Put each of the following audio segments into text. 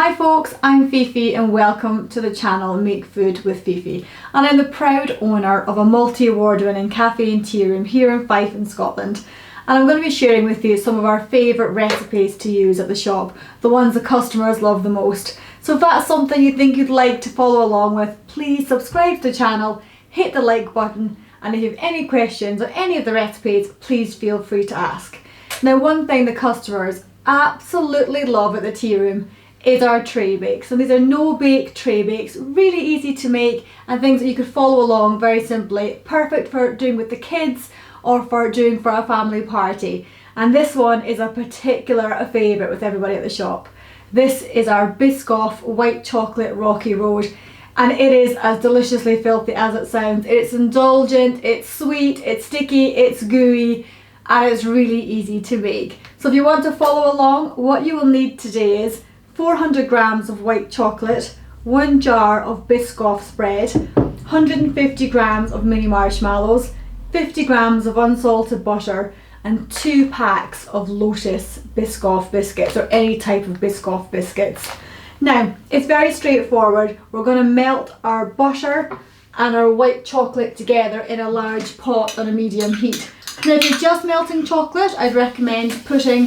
Hi folks, I'm Fifi and welcome to the channel Make Food with Fifi, and I'm the proud owner of a multi-award winning cafe and tea room here in Fife in Scotland, and I'm going to be sharing with you some of our favourite recipes to use at the shop, the ones the customers love the most. So if that's something you think you'd like to follow along with, please subscribe to the channel, hit the like button, and if you have any questions on any of the recipes, please feel free to ask. Now, one thing the customers absolutely love at the tea room is our tray bakes. So these are no bake tray bakes, really easy to make and things that you could follow along very simply, perfect for doing with the kids or for doing for a family party. And this one is a particular favourite with everybody at the shop. This is our Biscoff white chocolate rocky road, and it is as deliciously filthy as it sounds. It's indulgent, it's sweet, it's sticky, it's gooey, and it's really easy to make. So if you want to follow along, what you will need today is 400 grams of white chocolate, 1 jar of Biscoff spread, 150 grams of mini marshmallows, 50 grams of unsalted butter, and 2 packs of Lotus Biscoff biscuits, or any type of Biscoff biscuits. Now, it's very straightforward. We're going to melt our butter and our white chocolate together in a large pot on a medium heat. Now, if you're just melting chocolate, I'd recommend putting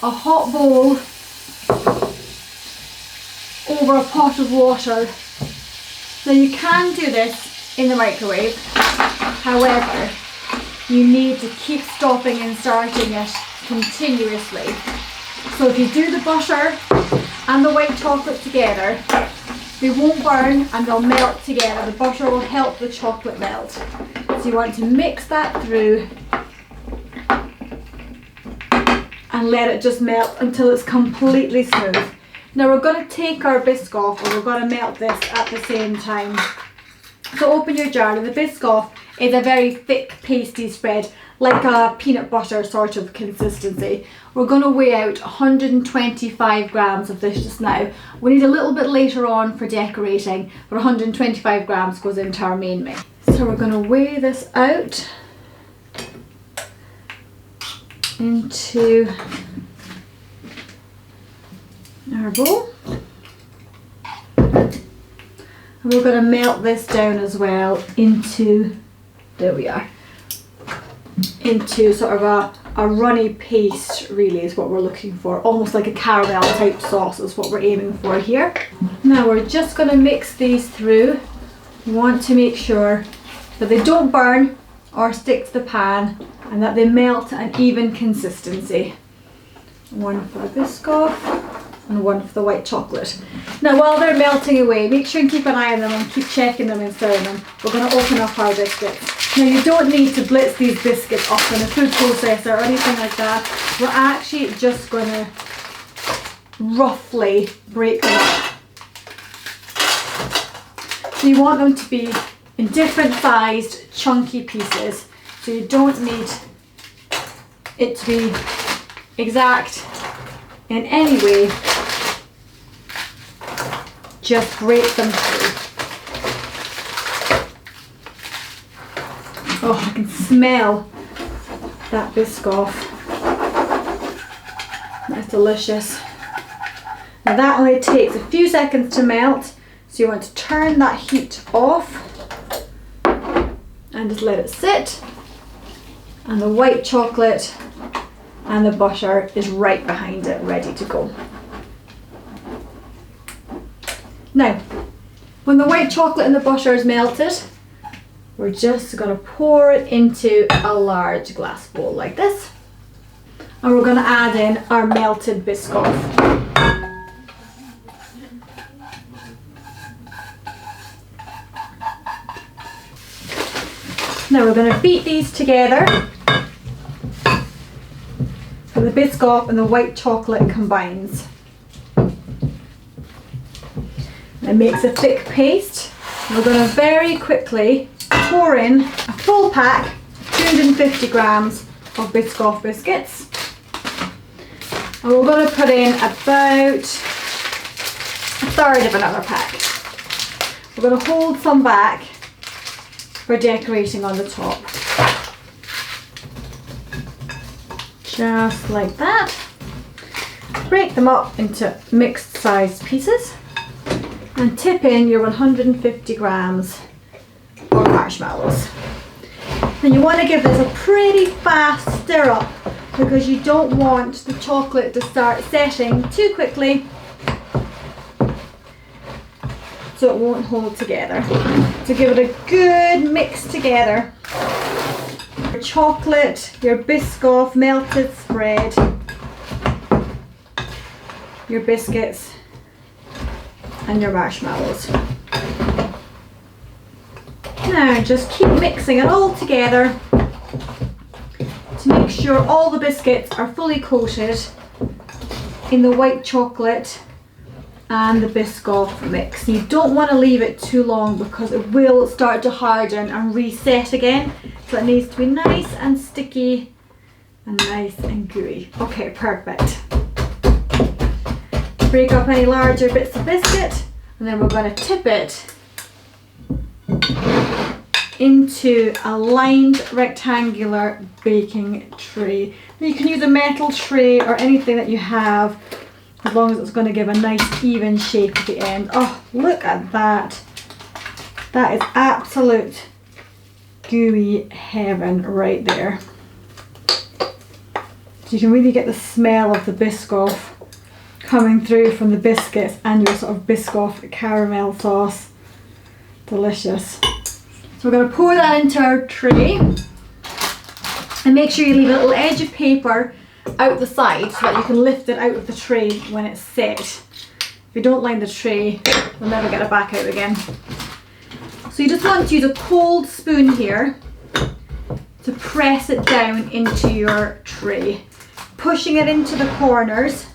a hot bowl over a pot of water. Now, you can do this in the microwave, however, you need to keep stopping and starting it continuously. So if you do the butter and the white chocolate together, they won't burn and they'll melt together. The butter will help the chocolate melt. So you want to mix that through and let it just melt until it's completely smooth. Now we're going to take our Biscoff, and we're going to melt this at the same time. So open your jar. Now the Biscoff is a very thick pasty spread, like a peanut butter sort of consistency. We're going to weigh out 125 grams of this just now. We need a little bit later on for decorating, but 125 grams goes into our main mix. So we're going to weigh this out into our bowl, and we're going to melt this down as well into, there we are, into sort of a runny paste, really is what we're looking for, almost like a caramel type sauce is what we're aiming for here. Now we're just going to mix these through. We want to make sure that they don't burn or stick to the pan and that they melt to an even consistency. One for the Biscoff and one for the white chocolate. Now while they're melting away, make sure and keep an eye on them and keep checking them and stirring them. We're going to open up our biscuits. Now you don't need to blitz these biscuits up in a food processor or anything like that. We're actually just going to roughly break them up. So you want them to be in different sized chunky pieces. So you don't need it to be exact in any way. Just break them through. Oh, I can smell that Biscoff. That's delicious. Now that only takes a few seconds to melt, so you want to turn that heat off and just let it sit. And the white chocolate and the butter is right behind it, ready to go. Now, when the white chocolate and the butter is melted, we're just going to pour it into a large glass bowl like this. And we're going to add in our melted Biscoff. Now we're going to beat these together so the Biscoff and the white chocolate combines. It makes a thick paste. We're going to very quickly pour in a full pack, 250 grams of Biscoff biscuits. And we're going to put in about a third of another pack. We're going to hold some back for decorating on the top. Just like that. break them up into mixed sized pieces and tip in your 150 grams of marshmallows. And you want to give this a pretty fast stir up because you don't want the chocolate to start setting too quickly so it won't hold together. So give it a good mix together. Your chocolate, your Biscoff melted spread, your biscuits and your marshmallows. Now just keep mixing it all together to make sure all the biscuits are fully coated in the white chocolate and the Biscoff mix. You don't want to leave it too long because it will start to harden and reset again. So it needs to be nice and sticky and nice and gooey. Okay, perfect. Break up any larger bits of biscuit and then we're going to tip it into a lined rectangular baking tray. Now you can use a metal tray or anything that you have as long as it's going to give a nice even shape at the end. Oh, look at that. That is absolute gooey heaven right there. So you can really get the smell of the Biscoff coming through from the biscuits and your sort of Biscoff caramel sauce. Delicious. So we're going to pour that into our tray and make sure you leave a little edge of paper out the side so that you can lift it out of the tray when it's set. If you don't line the tray, you'll never get it back out again. So you just want to use a cold spoon here to press it down into your tray, pushing it into the corners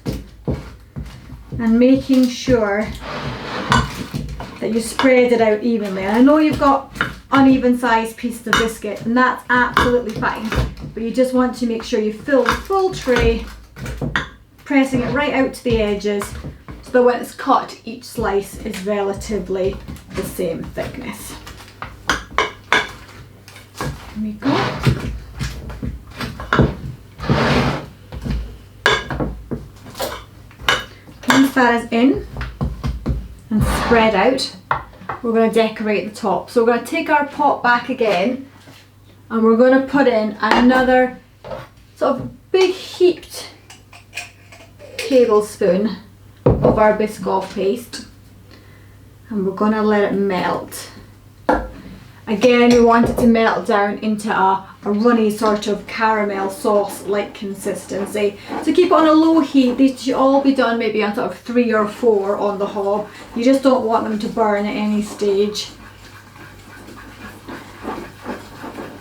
and making sure that you spread it out evenly. And I know you've got uneven sized pieces of biscuit and that's absolutely fine, but you just want to make sure you fill the full tray, pressing it right out to the edges so that when it's cut each slice is relatively the same thickness. There we go. Once that is in and spread out, we're going to decorate the top. So we're going to take our pot back again and we're going to put in another sort of big heaped tablespoon of our Biscoff paste and we're going to let it melt. Again, we want it to melt down into a runny sort of caramel sauce like consistency. So keep it on a low heat. These should all be done maybe on sort of 3 or 4 on the hob. You just don't want them to burn at any stage.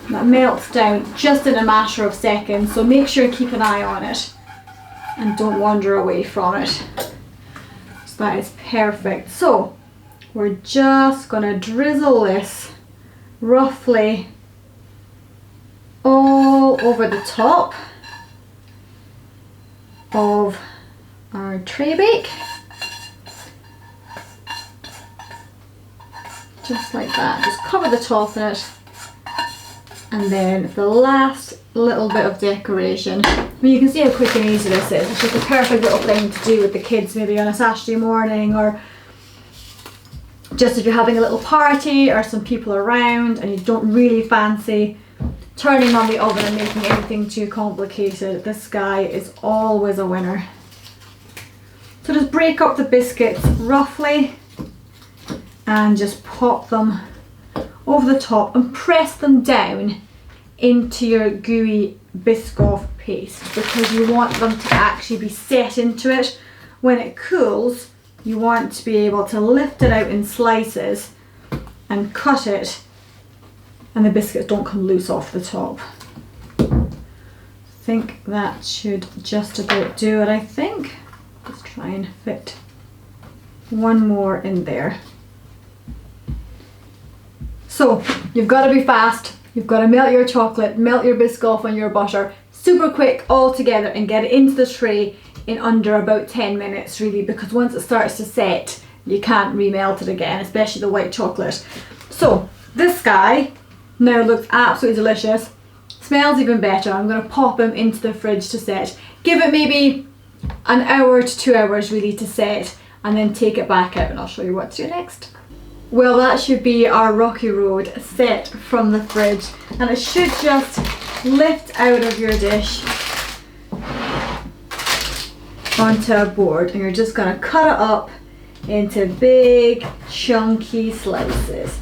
That melts down just in a matter of seconds, so make sure you keep an eye on it and don't wander away from it. So that is perfect. So we're just going to drizzle this roughly all over the top of our tray bake, just like that. Just cover the top in it, and then the last little bit of decoration. I mean, you can see how quick and easy this is. It's just a perfect little thing to do with the kids maybe on a Saturday morning, or just if you're having a little party or some people around and you don't really fancy turning on the oven and making anything too complicated. This guy is always a winner. So just break up the biscuits roughly and just pop them over the top and press them down into your gooey Biscoff paste because you want them to actually be set into it. When it cools, you want to be able to lift it out in slices and cut it, and the biscuits don't come loose off the top. I think that should just about do it, I think. Just try and fit one more in there. So you've got to be fast. You've got to melt your chocolate, melt your Biscoff and your butter super quick all together and get it into the tray in under about 10 minutes really, because once it starts to set you can't remelt it again, especially the white chocolate. So this guy now looks absolutely delicious, smells even better. I'm going to pop him into the fridge to set. Give it maybe an hour to 2 hours really to set, and then take it back out and I'll show you what to do next. Well, that should be our Rocky Road set from the fridge, and it should just lift out of your dish onto a board, and you're just going to cut it up into big chunky slices,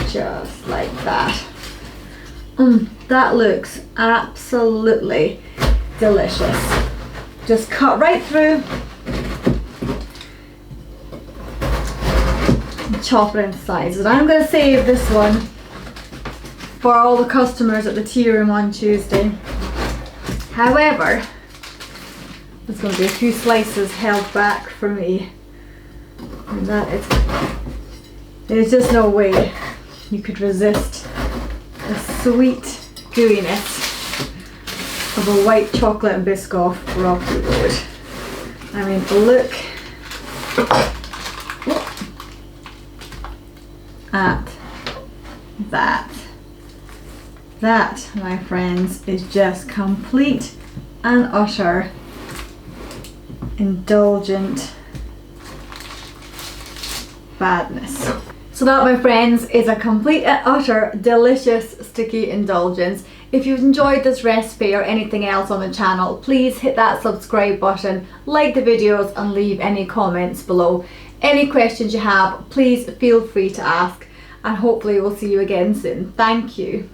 just like that. That looks absolutely delicious. Just cut right through, and chop it into sizes. I'm going to save this one for all the customers at the tea room on Tuesday. However, there's going to be a few slices held back for me, and there's just no way you could resist the sweet gooiness of a white chocolate and Biscoff Rocky Road. I mean, look at that. That, my friends, is just complete and utter indulgent badness. So that, my friends, is a complete and utter delicious sticky indulgence. If you've enjoyed this recipe or anything else on the channel, please hit that subscribe button, like the videos, and leave any comments below. Any questions you have, please feel free to ask, and hopefully we'll see you again soon. Thank you.